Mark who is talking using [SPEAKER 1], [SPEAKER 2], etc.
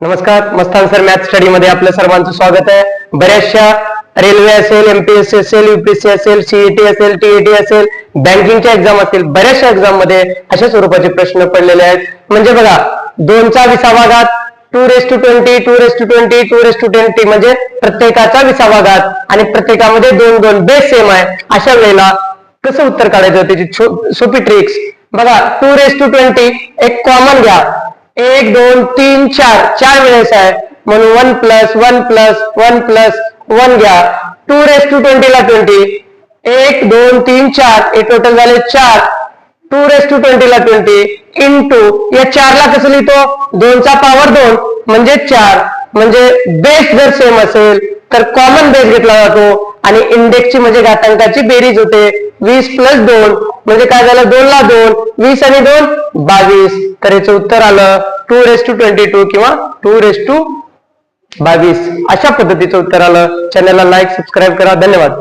[SPEAKER 1] नमस्कार, Mastan sir math study मध्ये आपल्या सर्वांचं स्वागत आहे. बऱ्याचशा रेल्वे असेल, एमपीएससी असेल, युपीएससी असेल, सीईटी असेल, टीईटी असेल, बँकिंगच्या एक्झाम असतील, बऱ्याचशा एक्झाम मध्ये अशा स्वरूपाचे प्रश्न पडलेले आहेत. म्हणजे बघा, 2चा 20वा घात, 2^20, 2^20, 2^20 म्हणजे प्रत्येकाचा 20वा घात आणि प्रत्येकामध्ये 2 बेस सेम आहे. अशा वेळेला कसं उत्तर काढायचं त्याची सोपी ट्रिक्स बघा. 2^20 एक कॉमन घ्या. 1 2 3 4 वेळेस आहे म्हणून 1 + 1 + 1 + 1 घ्या. 2^20 ला 20, 1 2 3 4 हे टोटल झाले 4. 2^20 ला 20 इंटू या 4 ला कसं लिहितो, 2चा पॉवर 2 म्हणजे 4. म्हणजे बेस जर सेम असेल तर कॉमन बेस घेतला जातो आणि इंडेक्सची म्हणजे घातांकाची बेरीज होते. 20 + 2 म्हणजे काय झालं, 2 ला 2, 20 आणि 2 22. तर याचं उत्तर आलं 2^22 किंवा 2^22. अशा पद्धतीचं उत्तर आलं. चॅनलला लाईक सबस्क्राईब करा. धन्यवाद.